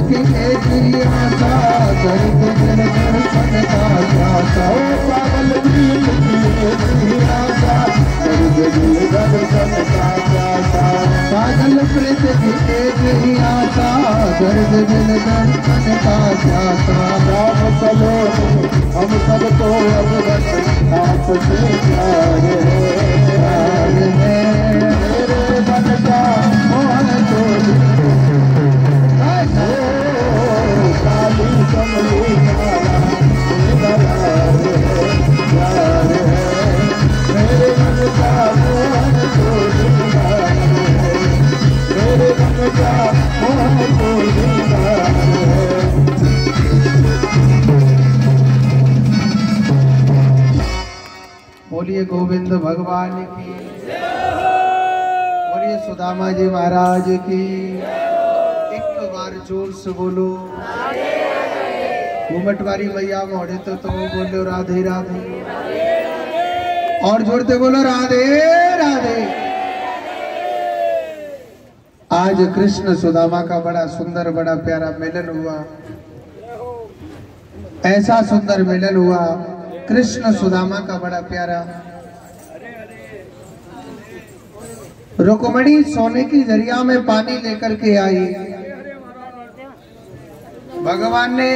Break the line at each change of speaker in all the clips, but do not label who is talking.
की एक ही आशा, दर्द दिल दर्शन का प्यासा। पागल प्रीत की एक ही आशा, दर्द दिल दर्शन का प्यासा। पागल प्रीत की एक ही आशा, दर्द दिल दर्शन का प्यासा। राम चलो हम सबको अब बस आपसे प्यार है, मेरे मन का मोहन तो काली कमली माला प्यार है, मेरे मन का मोहन तो मेरे मन का मोहन तो बोलिए गोविंद भगवान की, बोलिए सुदामा जी महाराज की। एक बार जोर से बोलो, घूमटवारी मैया मोड़े तो बोलो राधे राधे, और जोड़ते बोलो राधे राधे। आज कृष्ण सुदामा का बड़ा सुंदर बड़ा प्यारा मिलन हुआ। ऐसा सुंदर मिलन हुआ कृष्ण सुदामा का बड़ा प्यारा। रुक्मिणी सोने की दरिया में पानी लेकर के आई। भगवान ने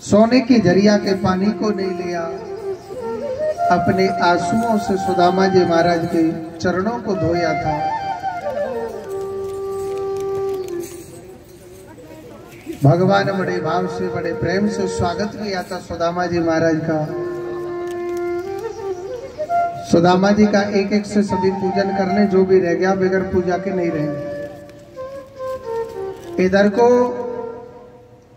सोने की दरिया के पानी को नहीं लिया, अपने आंसुओं से सुदामा जी महाराज के चरणों को धोया था। भगवान बड़े भाव से बड़े प्रेम से स्वागत किया था सुदामा जी महाराज का। सुदामा जी का एक एक से सभी पूजन करने, जो भी रह गया बगैर पूजा के नहीं रहे। इधर को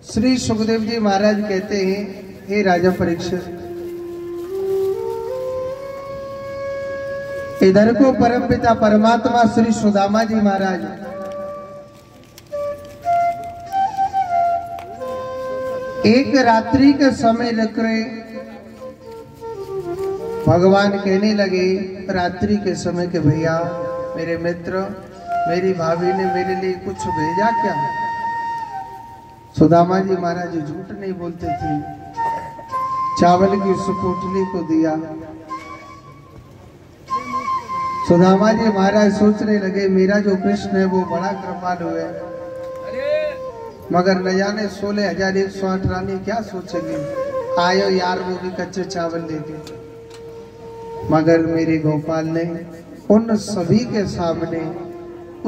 श्री सुखदेव जी महाराज कहते हैं, हे राजा परीक्षित, इधर को परमपिता परमात्मा श्री सुदामा जी महाराज एक रात्रि के समय रखे भगवान कहने लगे रात्रि के समय के भैया मेरे मित्र, मेरी भाभी ने मेरे लिए कुछ भेजा क्या? सुदामा जी महाराज झूठ नहीं बोलते थे। चावल की उस पोटली को दिया। सुदामा जी महाराज सोचने लगे मेरा जो कृष्ण है वो बड़ा कृपालु है, मगर न जाने 16,108 रानी क्या सोचेंगे, आयो यार वो भी कच्चे चावल लेके। मगर मेरे गोपाल ने उन सभी के सामने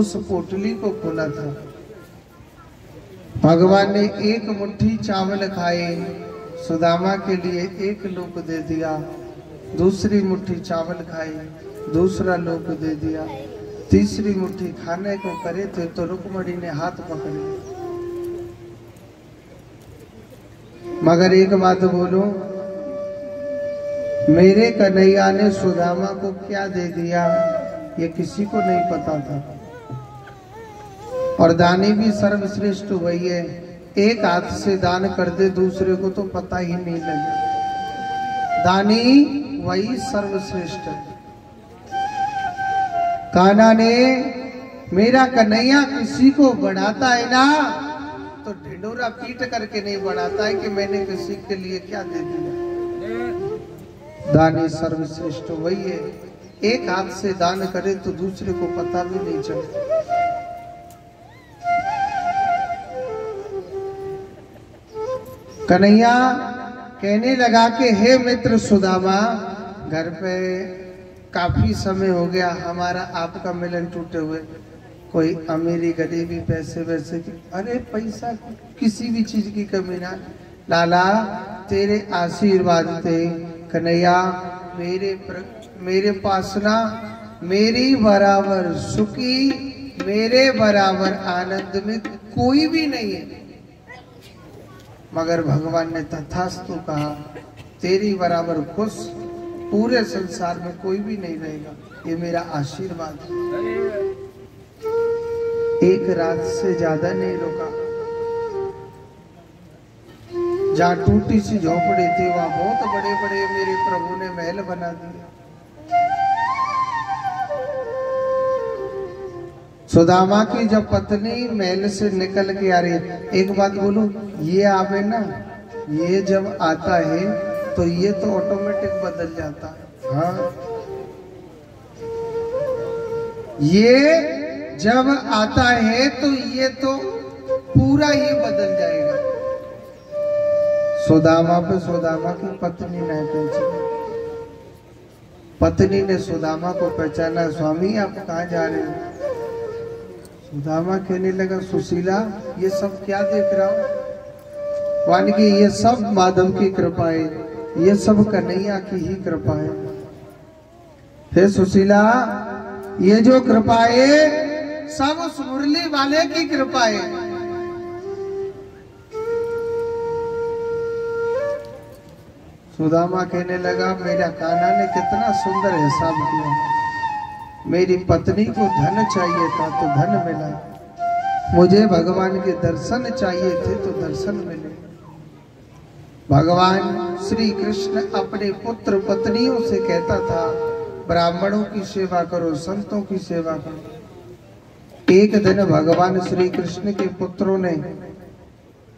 उस पोटली को खोला था। भगवान ने एक मुट्ठी चावल खाए, सुदामा के लिए एक लोक दे दिया। दूसरी मुट्ठी चावल खाए, दूसरा लोक दे दिया। तीसरी मुट्ठी खाने को करे थे तो रुक्मिणी ने हाथ पकड़े। मगर एक बात बोलो, मेरे कन्हैया ने सुदामा को क्या दे दिया ये किसी को नहीं पता था। और दानी भी सर्वश्रेष्ठ वही है, एक हाथ से दान कर दे दूसरे को तो पता ही नहीं लगे। दानी वही सर्वश्रेष्ठ है। कान्हा ने मेरा कन्हैया किसी को बढ़ाता है ना तो ढिंडोरा पीट करके नहीं बढ़ाता है कि मैंने किसी के लिए क्या दे दिया। दानी सर्वश्रेष्ठ वही है, एक हाथ से दान करे तो दूसरे को पता भी नहीं चले। कन्हैया कहने लगा कि हे मित्र सुदामा, घर पे काफी समय हो गया हमारा आपका मिलन टूटे हुए। कोई अमीरी गरीबी पैसे वैसे की, अरे पैसा किसी भी चीज की कमी ना, लाला तेरे आशीर्वाद थे कन्हैया, मेरे पास ना मेरी बराबर सुखी, मेरे बराबर आनंद में कोई भी नहीं है। मगर भगवान ने तथास्तु कहा, तेरी बराबर खुश पूरे संसार में कोई भी नहीं रहेगा, ये मेरा आशीर्वाद है। एक रात से ज्यादा नहीं रुका। जहाँ टूटी सी झोपड़ी थी वहां बहुत बड़े बड़े मेरे प्रभु ने महल बना दिए। सुदामा की जब पत्नी महल से निकल के आ रही, एक बात बोलूं, ये आवे ना, ये जब आता है तो ये तो ऑटोमेटिक बदल जाता है। हाँ, ये जब आता है तो ये तो पूरा ही बदल जाएगा। सुदामा पे सुदामा की पत्नी नहीं पहचानी। पत्नी ने सुदामा को पहचाना, स्वामी आप कहाँ जा रहे हो? सुदामा कहने लगा, सुशीला ये सब क्या देख रहा हूं? वानी कि ये सब माधव की कृपा है, ये सब कन्हैया की ही कृपा है। हे सुशीला, ये जो कृपा है सब उस मुरली वाले की कृपा है। सुदामा कहने लगा, मेरा कान्हा ने कितना सुंदर हिसाब किया। मेरी पत्नी को धन चाहिए था तो धन मिला, मुझे भगवान के दर्शन चाहिए थे तो दर्शन मिले। भगवान श्री कृष्ण अपने पुत्र पत्नियों से कहता था, ब्राह्मणों की सेवा करो, संतों की सेवा करो। एक दिन भगवान श्री कृष्ण के पुत्रों ने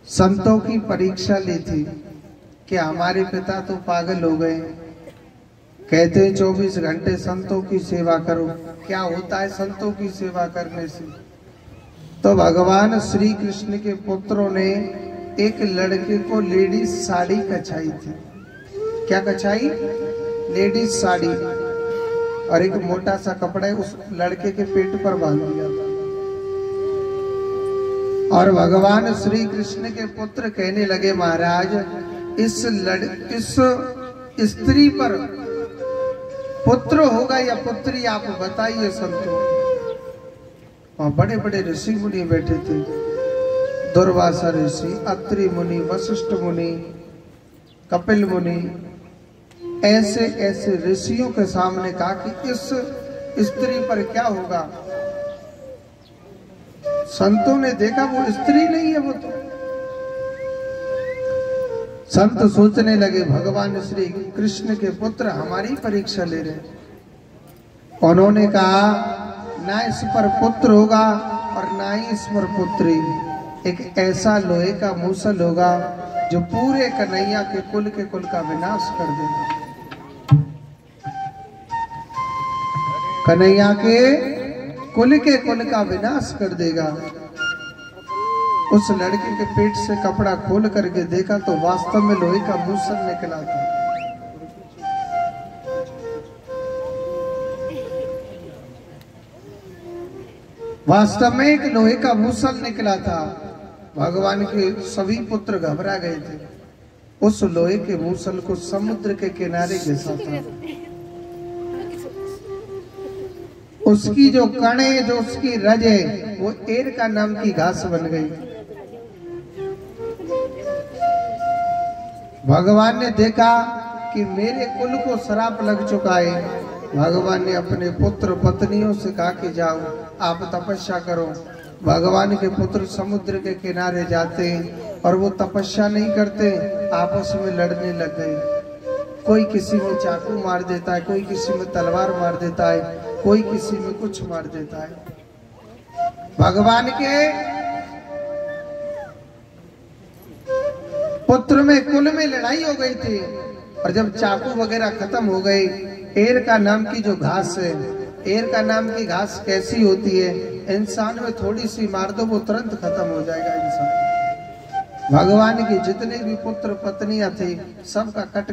संतों की परीक्षा ली थी कि हमारे पिता तो पागल हो गए, कहते 24 घंटे संतों की सेवा करो। क्या होता है संतों की सेवा करने से? तो भगवान श्री कृष्ण के पुत्रों ने एक लड़के को लेडीज साड़ी कछाई थी। क्या कछाई? लेडीज साड़ी, और एक मोटा सा कपड़ा उस लड़के के पेट पर बांध दिया था। और भगवान श्री कृष्ण के पुत्र कहने लगे, महाराज इस स्त्री पर पुत्र होगा या पुत्री, आप बताइए संतों। वहां बड़े बड़े ऋषि मुनि बैठे थे, दुर्वासा ऋषि, अत्रि मुनि, वशिष्ठ मुनि, कपिल मुनि, ऐसे ऐसे ऋषियों के सामने कहा कि इस स्त्री पर क्या होगा। संतों ने देखा वो स्त्री नहीं है, वो तो संत सोचने लगे, भगवान श्री कृष्ण के पुत्र हमारी परीक्षा ले रहे। उन्होंने कहा, ना इस पर पुत्र होगा और ना ही इस पर पुत्री, एक ऐसा लोहे का मूसल होगा जो पूरे कन्हैया के कुल का विनाश कर देगा। कन्हैया के कुल का विनाश कर देगा। उस लड़के के पेट से कपड़ा खोल करके देखा तो वास्तव में लोहे का मूसल निकला था। वास्तव में एक लोहे का मूसल निकला था। भगवान के सभी पुत्र घबरा गए थे। उस लोहे के मूसल को समुद्र के किनारे घिसा था। उसकी जो कणे, जो उसकी रज है, वो एरका नाम की घास बन गई। भगवान ने देखा कि मेरे कुल को श्राप लग चुका है। भगवान ने अपने पुत्र पत्नियों से कहा कि जाओ आप तपस्या करो। भगवान के पुत्र समुद्र के किनारे जाते हैं और वो तपस्या नहीं करते, आपस में लड़ने लग गए। कोई किसी में चाकू मार देता है, कोई किसी में तलवार मार देता है, कोई किसी में कुछ मार देता है। भगवान के पुत्र में कुल में लड़ाई हो गई थी। और जब चाकू वगैरह खत्म हो गए, एरका नाम की जो घास है, एरका नाम की घास कैसी होती है, इंसान में थोड़ी सी मार दो वो तुरंत खत्म हो जाएगा इंसान। भगवान के जितने भी पुत्र पत्नियां थी, सबका कट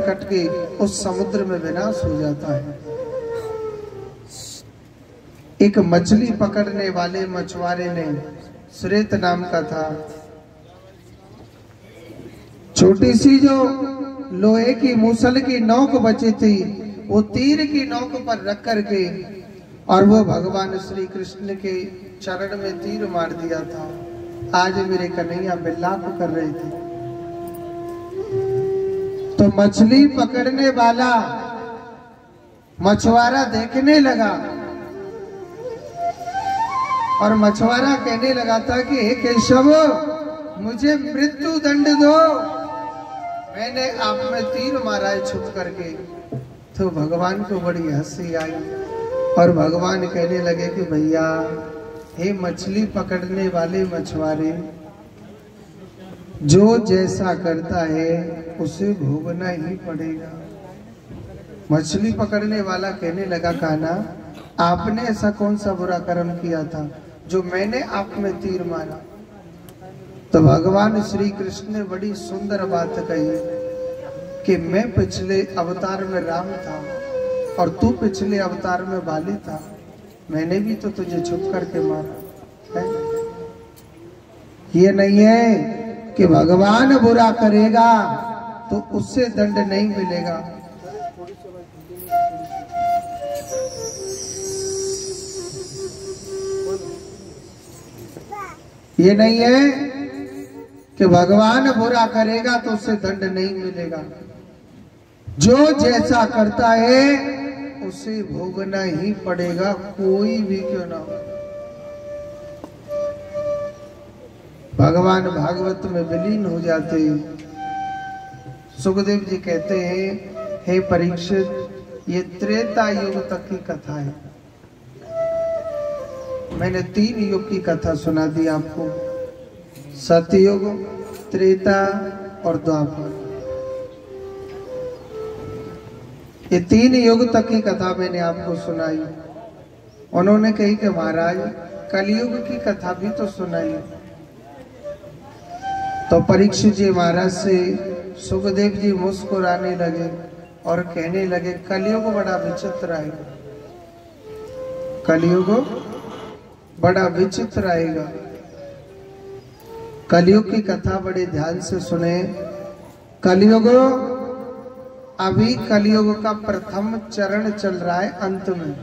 कट के उस समुद्र में विनाश हो जाता है। एक मछली पकड़ने वाले मछुआरे ने, श्रेत नाम का था, छोटी सी जो लोहे की मूसल की नोक बची थी, वो तीर की नोक पर रख करके और वो भगवान श्री कृष्ण के चरण में तीर मार दिया था। आज मेरे कन्हैया विलाप कर रहे थे। तो मछली पकड़ने वाला मछुआरा देखने लगा और मछुआरा कहने लगा था कि हे केशव, मुझे मृत्यु दंड दो, मैंने आप में तीर मारा है छुप करके। तो भगवान को बड़ी हंसी आई। और भगवान कहने लगे कि भैया, हे मछली पकड़ने वाले मछुआरे, जो जैसा करता है उसे भोगना ही पड़ेगा। मछली पकड़ने वाला कहने लगा, कान्हा, आपने ऐसा कौन सा बुरा कर्म किया था जो मैंने आप में तीर मारा? तो भगवान श्री कृष्ण ने बड़ी सुंदर बात कही कि मैं पिछले अवतार में राम था और तू पिछले अवतार में बाली था, मैंने भी तो तुझे छुप करके मारा है। ये नहीं है कि भगवान बुरा करेगा तो उससे दंड नहीं मिलेगा। ये नहीं है कि भगवान बुरा करेगा तो उससे दंड नहीं मिलेगा। जो जैसा करता है उसे भोगना ही पड़ेगा, कोई भी क्यों ना हो। भगवान भागवत में विलीन हो जाते हैं। सुखदेव जी कहते हैं, हे परीक्षित, ये त्रेता युग तक की कथा है। मैंने 3 युग की कथा सुना दी आपको, सतयुग, त्रेता और द्वापर। ये 3 युग तक की कथा मैंने आपको सुनाई। उन्होंने कही कि महाराज कलयुग की कथा भी तो सुनाई। तो परीक्षित जी महाराज से सुखदेव जी मुस्कुराने लगे और कहने लगे, कलयुग बड़ा विचित्र आएगा, कलयुग बड़ा विचित्र आएगा। कलयुग की कथा बड़े ध्यान से सुने। कलयुग, अभी कलयुग का प्रथम चरण चल रहा है, अंत में।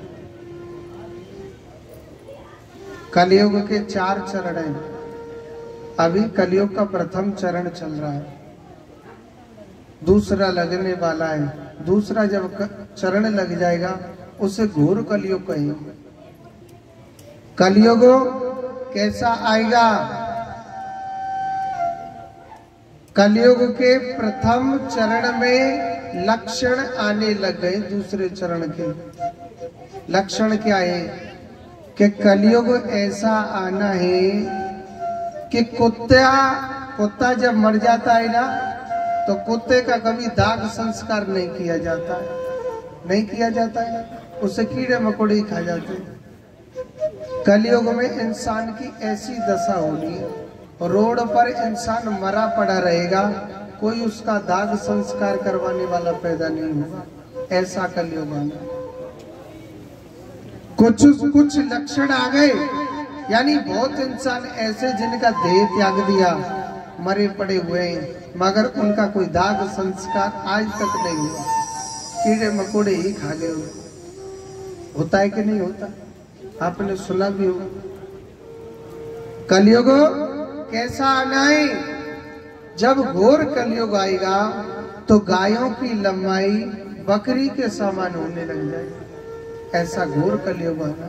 कलयुग के 4 चरण हैं। अभी कलयुग का प्रथम चरण चल रहा है, दूसरा लगने वाला है। दूसरा जब चरण लग जाएगा उसे घोर कलयुग कहेंगे। कलयुग कैसा आएगा? कलयुग के प्रथम चरण में लक्षण आने लग गए। दूसरे चरण के लक्षण क्या है कि कलयुग ऐसा आना है कि कुत्ता जब मर जाता है ना, तो कुत्ते का कभी दाग संस्कार नहीं किया जाता है, नहीं किया जाता है, उसे कीड़े मकोड़े ही खा जाते हैं। कलयुग में इंसान की ऐसी दशा होनी है, रोड पर इंसान मरा पड़ा रहेगा, कोई उसका दाग संस्कार करवाने वाला पैदा नहीं होगा। ऐसा कलयुग आना। कुछ लक्षण आ गए, यानी बहुत इंसान ऐसे जिनका देह त्याग दिया, मरे पड़े हुए हैं, मगर उनका कोई दाग संस्कार आज तक नहीं हुआ, कीड़े मकोड़े ही खा गए। होता है कि नहीं होता? आपने सुना भी होगा। कलयुग कैसा आना है? जब घोर कलयुग आएगा तो गायों की लंबाई बकरी के समान होने लग जाएगी। ऐसा घोर कलयुग आना।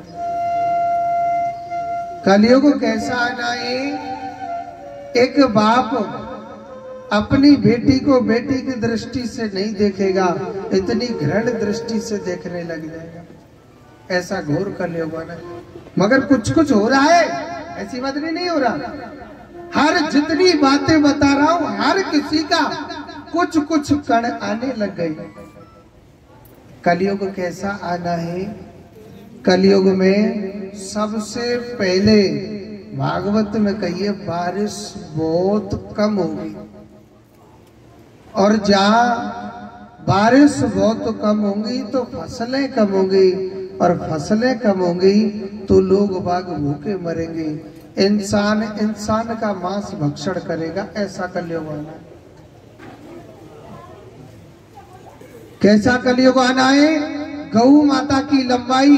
कलयुग कैसा आना है? एक बाप अपनी बेटी को बेटी की दृष्टि से नहीं देखेगा, इतनी घृण दृष्टि से देखने लग जाएगा। ऐसा घोर कलयुग आना। मगर कुछ कुछ हो रहा है, ऐसी बात नहीं हो रहा। हर जितनी बातें बता रहा हूं, हर किसी का कुछ कुछ कण आने लग गई। कलयुग कैसा आना है? कलयुग में सबसे पहले भागवत में कहिए बारिश बहुत कम होगी, और जहां बारिश बहुत कम होगी तो फसलें कम होंगी, और फसलें कम होंगी तो लोग बाग भूखे मरेंगे। इंसान का मांस भक्षण करेगा। ऐसा कलयुग आना। कैसा कलयुग आना है? गौ माता की लंबाई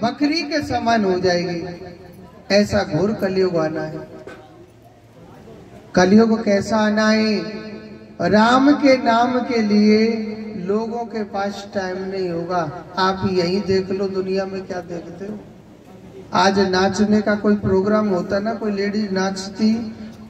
बकरी के समान हो जाएगी। ऐसा घोर कलयुग आना है। कलयुग कैसा आना है? राम के नाम के लिए लोगों के पास टाइम नहीं होगा। आप यही देख लो, दुनिया में क्या देखते हो। आज नाचने का कोई प्रोग्राम होता ना, कोई लेडीज नाचती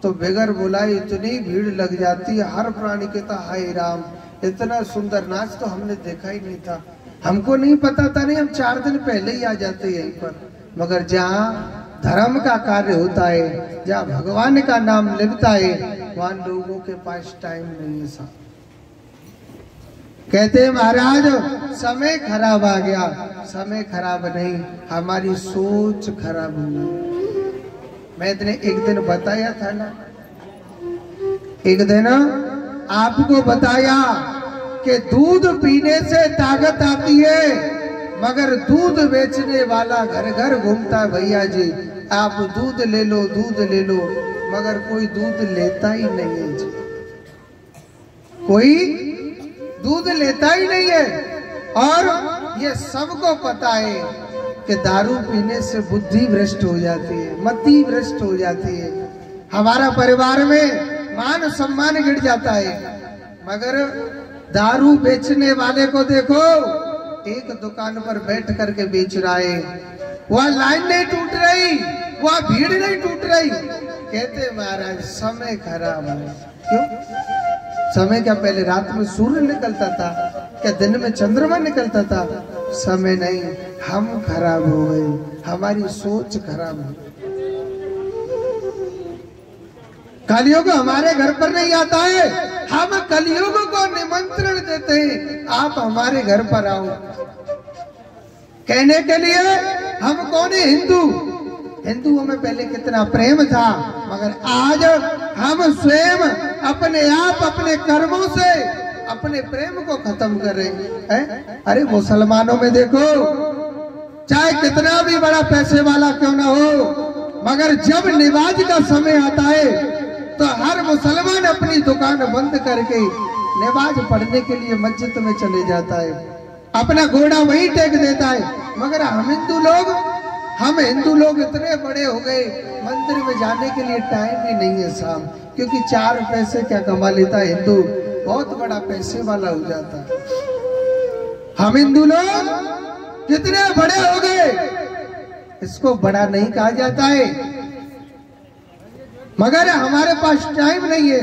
तो बगैर बुलाए इतनी भीड़ लग जाती है। हर प्राणी कहता हाय राम, इतना सुंदर नाच तो हमने देखा ही नहीं था। हमको नहीं पता था, नहीं हम 4 दिन पहले ही आ जाते यहीं पर। मगर जहाँ धर्म का कार्य होता है, जहाँ भगवान का नाम लेता है, वहां लोगों के पास टाइम नहीं है साहब। कहते महाराज समय खराब आ गया, समय खराब नहीं, हमारी सोच खराब हुई। मैंने एक दिन बताया था ना, एक दिन आपको बताया कि दूध पीने से ताकत आती है, मगर दूध बेचने वाला घर घर घूमता है। भैया जी आप दूध ले लो, दूध ले लो, मगर कोई दूध लेता ही नहीं है जी, कोई दूध लेता ही नहीं है। और ये सबको पता है कि दारू पीने से बुद्धि भ्रष्ट हो जाती है, मति भ्रष्ट हो जाती है, हमारा परिवार में मान सम्मान गिर जाता है। मगर दारू बेचने वाले को देखो, एक दुकान पर बैठ करके बेच रहा है, वह लाइन नहीं टूट रही, वह भीड़ नहीं टूट रही। कहते महाराज समय खराब है। क्यों? समय क्या पहले रात में सूर्य निकलता था? क्या दिन में चंद्रमा निकलता था? समय नहीं, हम खराब हो गए, हमारी सोच खराब हो गई। कलयुग हमारे घर पर नहीं आता है, हम कलयुग को निमंत्रण देते हैं, आप हमारे घर पर आओ। कहने के लिए हम कौन है? हिंदू। हिंदुओं में पहले कितना प्रेम था, मगर आज हम स्वयं अपने आप अपने कर्मों से अपने प्रेम को खत्म कर रहे हैं। अरे मुसलमानों में देखो, चाहे कितना भी बड़ा पैसे वाला क्यों ना हो, मगर जब नमाज का समय आता है तो हर मुसलमान अपनी दुकान बंद करके नमाज पढ़ने के लिए मस्जिद में चले जाता है, अपना घोड़ा वहीं टेक देता है। मगर हम हिंदू लोग इतने बड़े हो गए, मंदिर में जाने के लिए टाइम ही नहीं है साहब, क्योंकि 4 पैसे क्या कमा लेता है हिंदू, बहुत बड़ा पैसे वाला हो जाता है। हम हिंदू लोग कितने बड़े हो गए, इसको बड़ा नहीं कहा जाता है, मगर हमारे पास टाइम नहीं है,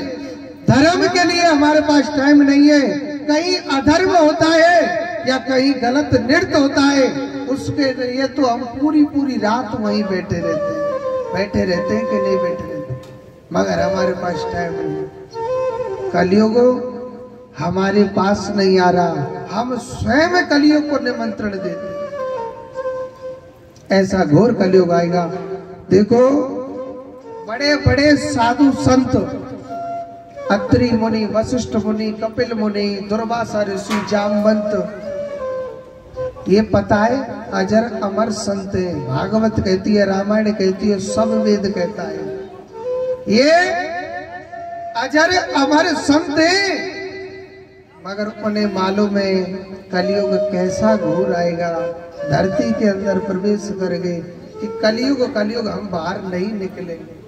धर्म के लिए हमारे पास टाइम नहीं है। कहीं अधर्म होता है या कहीं गलत नृत्य होता है, उसके लिए तो हम पूरी रात वहीं बैठे रहते हैं कि नहीं बैठे रहते, मगर हमारे पास टाइम नहीं। कलयुग हमारे पास नहीं आ रहा, हम स्वयं कलयुग को निमंत्रण देते। ऐसा घोर कलयुग आएगा। देखो बड़े बड़े साधु संत, अत्रि मुनि, वशिष्ठ मुनि, कपिल मुनि, दुर्वासा ऋषि, जामवंत, ये पता है अजर अमर संत है। भागवत कहती है, रामायण कहती है, सब वेद कहता है, ये अजर अमर संत है। मगर उन्हें मालूम है कलयुग कैसा घोर आएगा, धरती के अंदर प्रवेश करेंगे कि कलयुग हम बाहर नहीं निकलेंगे।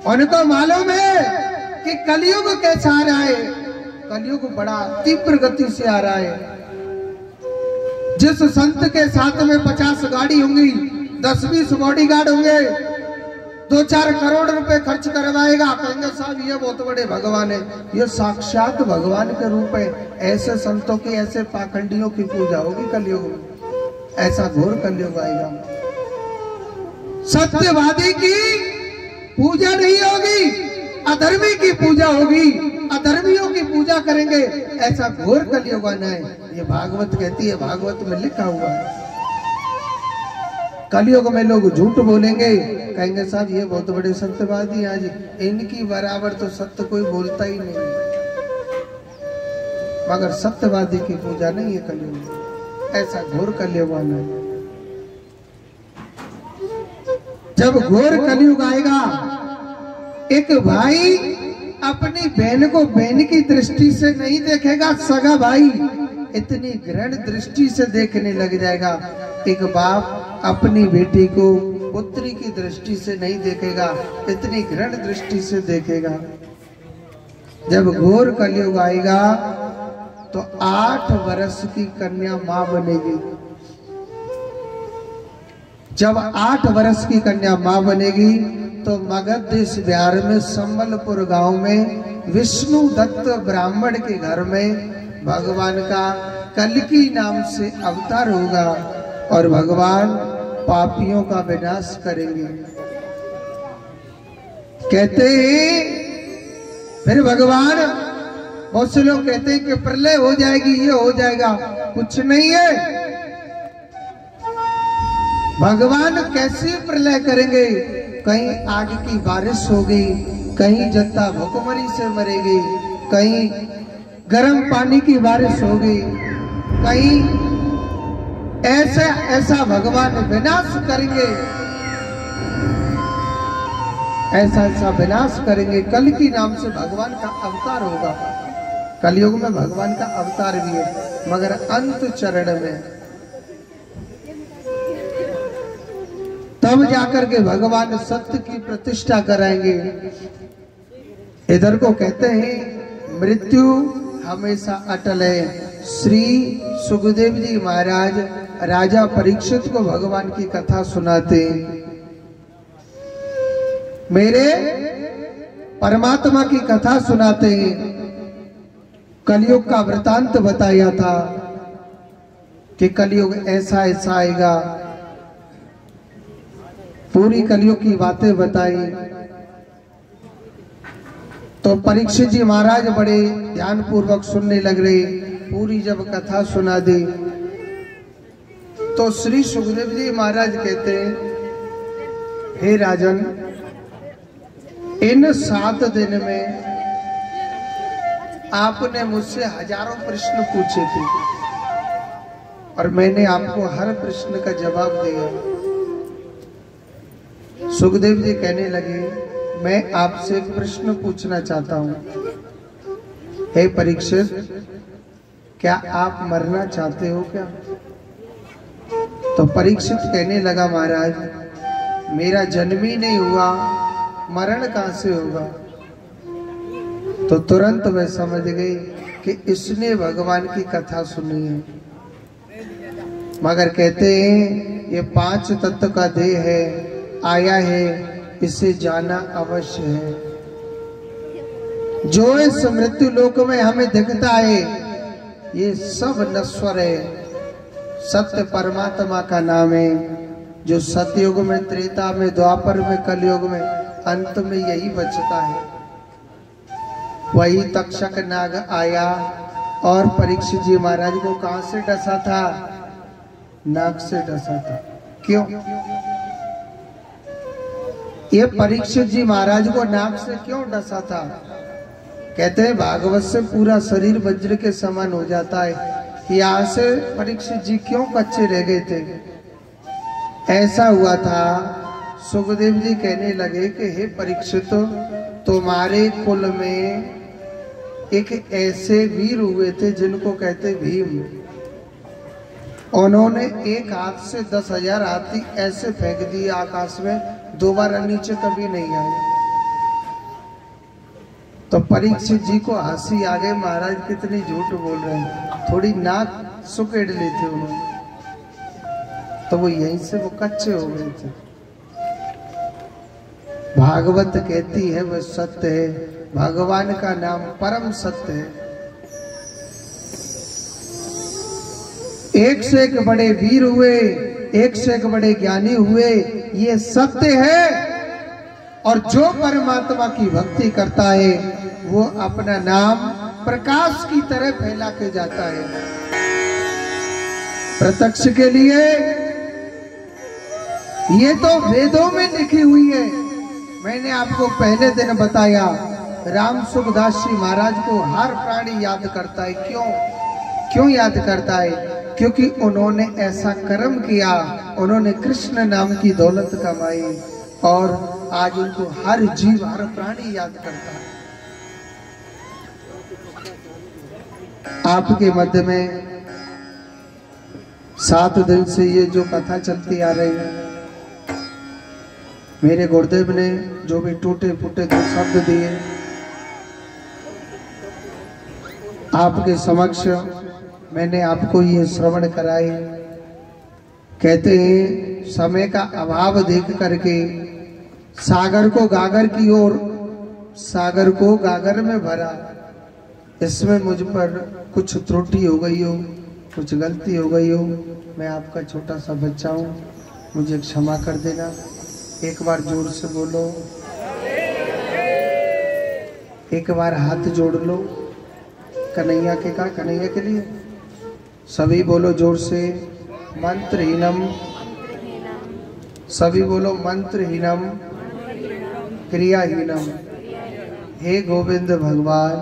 उनको मालूम है कि कलयुग कैसा आ रहा है, कलयुग बड़ा तीव्र गति से आ रहा है। जिस संत के साथ में 50 गाड़ी होंगी, 10-20 बॉडीगार्ड होंगे, 2-4 करोड़ रुपए खर्च करवाएगा, कहेंगे साहब ये बहुत बड़े भगवान है, ये साक्षात भगवान के रूप है। ऐसे संतों की, ऐसे पाखंडियों की पूजा होगी कलयुग में। ऐसा घोर कलयुग आएगा। सत्यवादी की पूजा नहीं होगी, अधर्मी की पूजा होगी, अधर्मियों की पूजा करेंगे। ऐसा घोर कलयुग आना है, ये भागवत कहती है, भागवत में लिखा हुआ है। कलयुग में लोग झूठ बोलेंगे, कहेंगे साहब ये बहुत बड़े सत्यवादी हैं, आज इनकी बराबर तो सत्य कोई बोलता ही नहीं। मगर सत्यवादी की पूजा नहीं है कलयुग। ऐसा घोर कलयुग आना है। जब घोर कलयुग आएगा, एक भाई अपनी बहन को बहन की दृष्टि से नहीं देखेगा, सगा भाई इतनी घृण दृष्टि से देखने लग जाएगा। एक बाप अपनी बेटी को पुत्री की दृष्टि से नहीं देखेगा, इतनी घृण दृष्टि से देखेगा। जब घोर कलयुग आएगा तो 8 वर्ष की कन्या मां बनेगी। जब 8 वर्ष की कन्या मां बनेगी तो मगध देश बिहार में संबलपुर गांव में विष्णु दत्त ब्राह्मण के घर में
भगवान का कल्कि नाम से अवतार होगा और भगवान पापियों का विनाश करेंगे। कहते हैं फिर भगवान, बहुत से लोग कहते हैं कि प्रलय हो जाएगी, ये हो जाएगा, कुछ नहीं है। भगवान कैसे प्रलय करेंगे? कहीं आग की बारिश होगी, कहीं जनता भूखमरी से मरेगी, कहीं गर्म पानी की बारिश होगी, कहीं ऐसा ऐसा भगवान विनाश करेंगे, ऐसा ऐसा विनाश करेंगे। कल की नाम से भगवान का अवतार होगा। कलयुग में भगवान का अवतार भी है, मगर अंत चरण में, तब जाकर के भगवान सत्य की प्रतिष्ठा कराएंगे। इधर को कहते हैं मृत्यु हमेशा अटल है। श्री सुखदेव जी महाराज राजा परीक्षित को भगवान की कथा सुनाते, मेरे परमात्मा की कथा सुनाते हैं। कलयुग का वृतांत बताया था कि कलयुग ऐसा ऐसा आएगा, पूरी कलयुग की बातें बताई। तो परीक्षित जी महाराज बड़े ध्यान पूर्वक सुनने लग रहे। पूरी जब कथा सुना दी तो श्री सुखदेव जी महाराज कहते हैं, हे राजन, इन 7 दिन में आपने मुझसे हजारों प्रश्न पूछे थे और मैंने आपको हर प्रश्न का जवाब दिया। सुखदेव जी कहने लगे, मैं आपसे एक प्रश्न पूछना चाहता हूं। हे परीक्षित, क्या आप मरना चाहते हो क्या? तो परीक्षित कहने लगा, महाराज, मेरा जन्म ही नहीं हुआ, मरण कहां से होगा? तो तुरंत मैं समझ गई कि इसने भगवान की कथा सुनी है। मगर कहते हैं ये 5 तत्व का देह है, आया है, इसे जाना अवश्य है। जो इस मृत्यु लोक में हमें दिखता है ये सब नश्वर है। सत्य परमात्मा का नाम है, जो सतयुग में, त्रेता में, द्वापर में, कलयुग में, अंत में यही बचता है। वही तक्षक नाग आया और परीक्षित जी महाराज को कहां से डसा था? नाक से डसा था। क्यों? ये परीक्षित जी महाराज को नाक से क्यों डसा था? कहते हैं भागवत से पूरा शरीर वज्र के समान हो जाता है। यहाँ से परीक्षित जी क्यों कच्चे रह गए थे? ऐसा हुआ था, सुखदेव जी कहने लगे कि हे परीक्षित, तुम्हारे कुल में एक ऐसे वीर हुए थे जिनको कहते भीम। उन्होंने एक हाथ से 10,000 हाथी ऐसे फेंक दिए आकाश में, दोबारा नीचे कभी नहीं आए। तो परीक्षित जी को हंसी आ गई, महाराज कितनी झूठ बोल रहे हैं, थोड़ी नाक सुकेड़ ली थी उन्होंने, तो वो यहीं से वो कच्चे हो गए थे। भागवत कहती है वह सत्य है, भगवान का नाम परम सत्य है। एक से एक बड़े वीर हुए, एक से एक बड़े ज्ञानी हुए, ये सत्य है। और जो परमात्मा की भक्ति करता है वो अपना नाम प्रकाश की तरह फैला के जाता है। प्रत्यक्ष के लिए ये तो वेदों में लिखी हुई है। मैंने आपको पहले दिन बताया, राम सुखदास जी महाराज को हर प्राणी याद करता है। क्यों याद करता है? क्योंकि उन्होंने ऐसा कर्म किया, उन्होंने कृष्ण नाम की दौलत कमाई और आज उनको हर जीव, हर प्राणी याद करता है। आपके मध्य में 7 दिन से ये जो कथा चलती आ रही है, मेरे गुरुदेव ने जो भी टूटे फूटे 2 शब्द दिए आपके समक्ष, मैंने आपको ये श्रवण कराए। कहते हैं समय का अभाव देख करके सागर को गागर की ओर, सागर को गागर में भरा, इसमें मुझ पर कुछ त्रुटि हो गई हो, कुछ गलती हो गई हो, मैं आपका छोटा सा बच्चा हूँ, मुझे क्षमा कर देना। एक बार जोर से बोलो, एक बार हाथ जोड़ लो कन्हैया के का कन्हैया के लिए। सभी बोलो जोर से, मंत्रहीनम। सभी बोलो मंत्रहीनम क्रियाहीनम। हे गोविंद भगवान,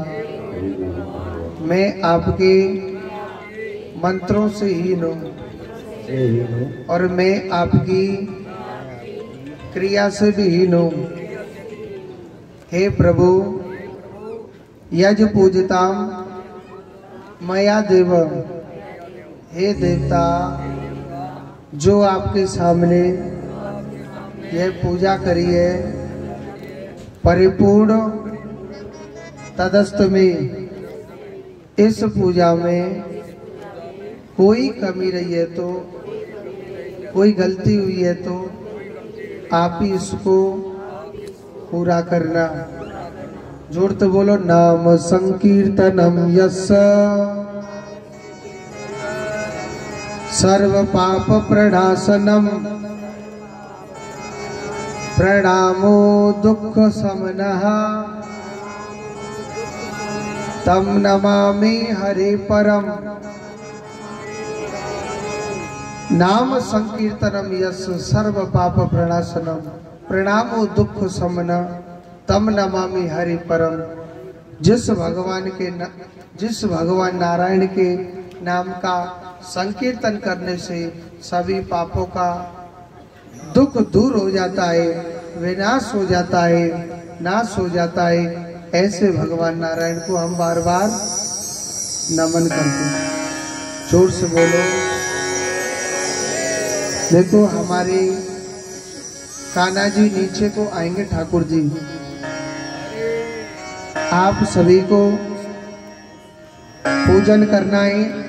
मैं आपके मंत्रों से हीन हूँ और मैं आपकी क्रिया से भी हीन हूँ। हे प्रभु, यज पूजताम मया देव। हे देवता, जो आपके सामने यह पूजा करी है, परिपूर्ण तदस्त में इस पूजा में कोई कमी रही है तो, कोई गलती हुई है तो आप ही इसको पूरा करना। जोर तो बोलो, नाम संकीर्तनम यस्य सर्व पाप प्रणाशनम प्रणामो दुख समनः तम नमामि हरे परम। नाम संकीर्तनम यस्य सर्व पाप प्रणाशनम प्रणामो दुख समन तम नमामि हरि परम। जिस भगवान नारायण के नाम का संकीर्तन करने से सभी पापों का दुख दूर हो जाता है, विनाश हो जाता है, नाश हो जाता है। ऐसे भगवान नारायण को हम बार बार नमन करते हैं। जोर से बोलो। देखो हमारे कान्हा जी नीचे को आएंगे। ठाकुर जी, आप सभी को पूजन करना है।